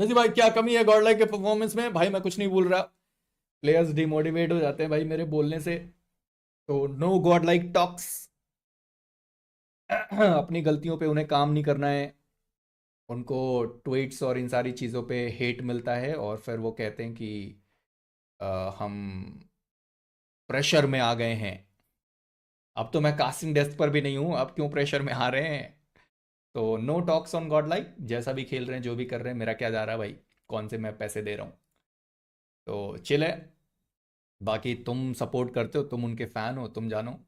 नहीं भाई, क्या कमी है गॉड लाइक के परफॉर्मेंस में? भाई मैं कुछ नहीं बोल रहा, प्लेयर्स डिमोटिवेट हो जाते हैं भाई मेरे बोलने से। तो नो गॉड लाइक टॉक्स। अपनी गलतियों पे उन्हें काम नहीं करना है। उनको ट्वीट्स और इन सारी चीज़ों पे हेट मिलता है और फिर वो कहते हैं कि हम प्रेशर में आ गए हैं। अब तो मैं कास्टिंग डेस्क पर भी नहीं हूँ, अब क्यों प्रेशर में आ रहे हैं? तो no talks on god like, जैसा भी खेल रहे हैं जो भी कर रहे हैं, मेरा क्या जा रहा है भाई? कौन से मैं पैसे दे रहा हूँ? तो चिल है। बाकी तुम सपोर्ट करते हो, तुम उनके फ़ैन हो, तुम जानो।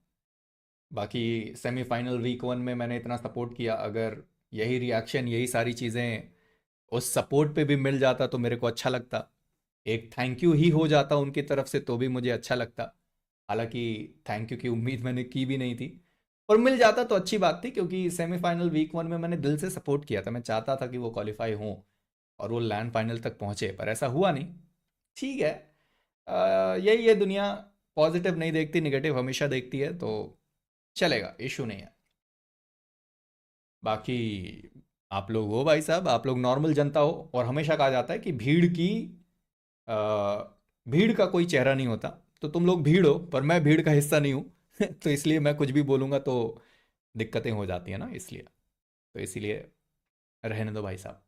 बाकी सेमीफाइनल वीक 1 में मैंने इतना सपोर्ट किया, अगर यही रिएक्शन, यही सारी चीज़ें उस सपोर्ट पे भी मिल जाता तो मेरे को अच्छा लगता। एक थैंक यू ही हो जाता उनकी तरफ से तो भी मुझे अच्छा लगता। हालांकि थैंक यू की उम्मीद मैंने की भी नहीं थी, और मिल जाता तो अच्छी बात थी, क्योंकि सेमीफाइनल वीक 1 में मैंने दिल से सपोर्ट किया था। मैं चाहता था कि वो क्वालिफाई हों और वो लैंड फाइनल तक पहुंचे, पर ऐसा हुआ नहीं। ठीक है। यही है दुनिया, पॉजिटिव नहीं देखती, निगेटिव हमेशा देखती है, तो चलेगा, इशू नहीं है। बाकी आप लोग हो भाई साहब, आप लोग नॉर्मल जनता हो, और हमेशा कहा जाता है कि अ, भीड़ का कोई चेहरा नहीं होता। तो तुम लोग भीड़ हो, पर मैं भीड़ का हिस्सा नहीं हूँ। तो इसलिए मैं कुछ भी बोलूँगा तो दिक्कतें हो जाती हैं ना, इसलिए। तो इसीलिए रहने दो भाई साहब।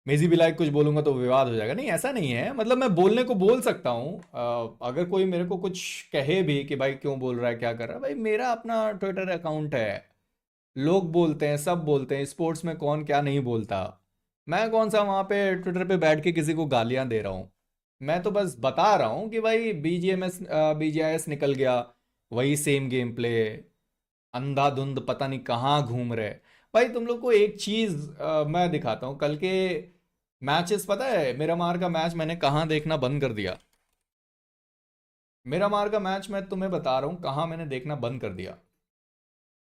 मेजी भी लाइक कुछ बोलूंगा तो विवाद हो जाएगा। नहीं, ऐसा नहीं है, मतलब मैं बोलने को बोल सकता हूँ। अगर कोई मेरे को कुछ कहे भी कि भाई क्यों बोल रहा है, क्या कर रहा है, भाई मेरा अपना ट्विटर अकाउंट है। लोग बोलते हैं, सब बोलते हैं, स्पोर्ट्स में कौन क्या नहीं बोलता। मैं कौन सा वहाँ पे ट्विटर पे बैठ के किसी को गालियाँ दे रहा हूँ? मैं तो बस बता रहा हूँ कि भाई BGMS BGIS निकल गया, वही सेम गेम प्ले, अंधाधुंध पता नहीं कहाँ घूम रहे। भाई तुम लोग को एक चीज मैं दिखाता हूँ कल के मैचेस। पता है मेरा मार का मैच मैंने कहाँ देखना बंद कर दिया? मेरा मार का मैच मैं तुम्हें बता रहा हूँ कहाँ मैंने देखना बंद कर दिया।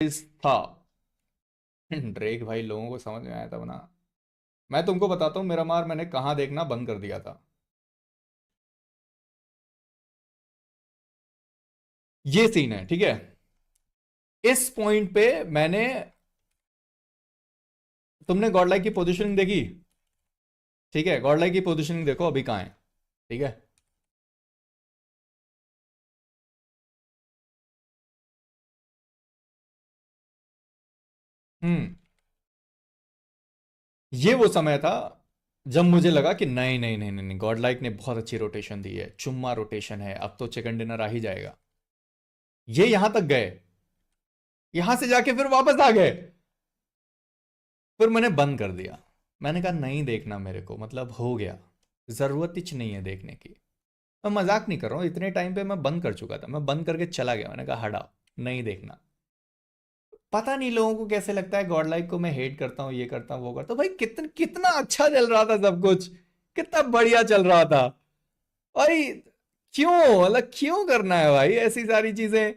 इस था ड्रेक भाई, लोगों को समझ में आया था बना। मैं तुमको बताता हूँ मेरा मार मैंने कहाँ देखना बंद कर दिया था। ये सीन है, ठीक है। इस पॉइंट पे मैंने, तुमने गॉडलाइक की पोजीशनिंग देखी? ठीक है, गॉडलाइक की पोजीशनिंग देखो अभी कहाँ है। ठीक है। हम्म। ये वो समय था जब मुझे लगा कि नहीं नहीं नहीं नहीं नहीं, गॉड लाइक ने बहुत अच्छी रोटेशन दी है, चुम्मा रोटेशन है, अब तो चिकन डिनर आ ही जाएगा। ये यहां तक गए, यहां से जाके फिर वापस आ गए, फिर मैंने बंद कर दिया। मैंने कहा नहीं देखना मेरे को, मतलब हो गया, जरूरत ही नहीं है देखने की। मैं मजाक नहीं कर रहा हूँ, इतने टाइम पे मैं बंद कर चुका था, मैं बंद करके चला गया, मैंने कहा हटाओ, नहीं देखना। पता नहीं लोगों को कैसे लगता है गॉड लाइक को मैं हेट करता हूँ, ये करता हूँ, वो करता हूँ। भाई कितना कितना अच्छा चल रहा था सब कुछ, कितना बढ़िया चल रहा था भाई। क्यों, मतलब क्यों करना है भाई ऐसी सारी चीजें?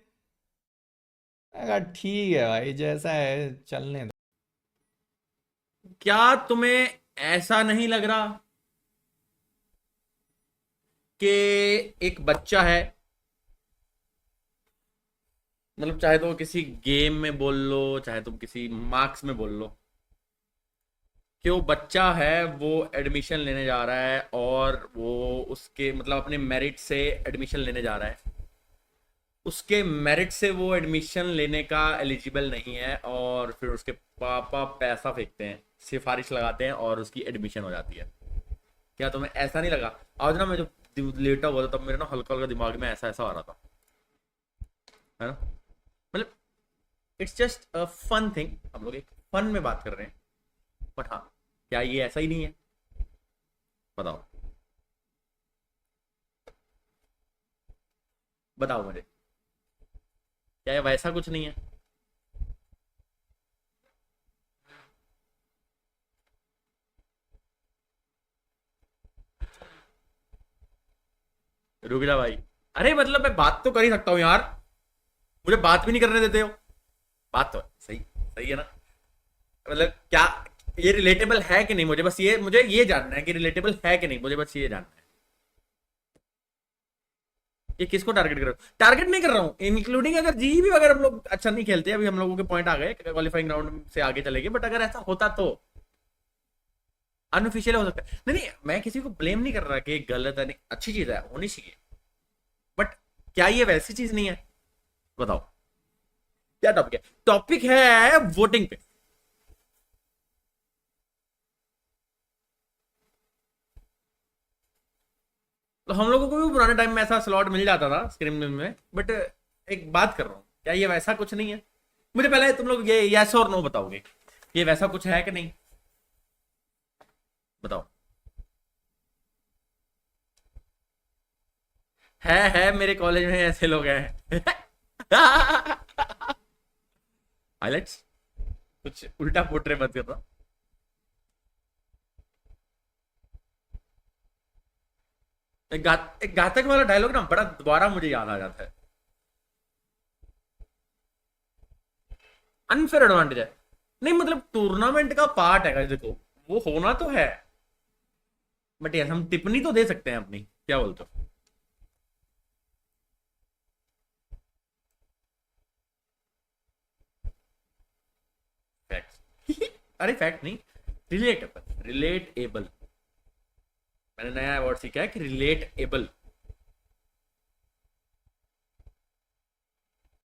मैंने कहा ठीक है भाई, जैसा है चलने दो। क्या तुम्हें ऐसा नहीं लग रहा कि एक बच्चा है, मतलब चाहे तो किसी गेम में बोल लो, चाहे तुम किसी मार्क्स में बोल लो, कि वो बच्चा है, वो एडमिशन लेने जा रहा है और वो उसके मतलब अपने मेरिट से एडमिशन लेने जा रहा है, उसके मेरिट से वो एडमिशन लेने का एलिजिबल नहीं है, और फिर उसके पापा पैसा फेंकते हैं, सिफारिश लगाते हैं और उसकी एडमिशन हो जाती है। क्या तुम्हें ऐसा नहीं लगा? आज ना मैं जब लेटा हुआ था तब मेरे ना हल्का हल्का दिमाग में ऐसा ऐसा आ रहा था, है ना? मतलब it's just a fun thing, हम लोग एक फन में बात कर रहे हैं। बट हाँ, क्या ये ऐसा ही नहीं है? बताओ, बताओ मुझे, क्या ये वैसा कुछ नहीं है? रुक जा भाई। अरे मतलब मैं बात तो कर ही सकता हूँ यार, मुझे बात भी नहीं करने देते हो। बात तो सही सही है ना? मतलब क्या ये रिलेटेबल है कि नहीं? मुझे ये जानना है कि रिलेटेबल है कि नहीं, मुझे बस ये जानना है। ये किसको टारगेट कर रहा हूँ? टारगेट नहीं कर रहा हूँ, इंक्लूडिंग अगर जी भी अगर हम लोग अच्छा नहीं खेलते, अभी हम लोगों के पॉइंट आ गए क्वालिफाइंग राउंड से आगे चलेंगे, बट अगर ऐसा होता तो अनऑफिशियल हो सकता है। नहीं नहीं, मैं किसी को ब्लेम नहीं कर रहा कि गलत है, नहीं अच्छी चीज है, होनी चाहिए, बट क्या ये वैसी चीज नहीं है? बताओ क्या टॉपिक है? टॉपिक है वोटिंग पे। तो हम लोगों को भी पुराने टाइम में ऐसा स्लॉट मिल जाता था स्क्रीन में, बट एक बात कर रहा हूँ, क्या ये वैसा कुछ नहीं है? मुझे पहले तुम लोग ये यस और नो बताओगे, ये वैसा कुछ है कि नहीं? बताओ। है, मेरे कॉलेज में ऐसे लोग हैं। हाईलाइट्स, कुछ उल्टा पोट्रे मत करना। एक घातक वाला डायलॉग ना बड़ा दोबारा मुझे याद आ जाता है। अनफेयर एडवांटेज है, नहीं मतलब टूर्नामेंट का पार्ट है देखो, वो होना तो है, बट यस हम टिप्पणी तो दे सकते हैं अपनी, क्या बोलते हो? फैक्ट। अरे फैक्ट नहीं, रिलेटेबल, रिलेटेबल। मैंने नया अवार्ड सीखा है कि रिलेटेबल।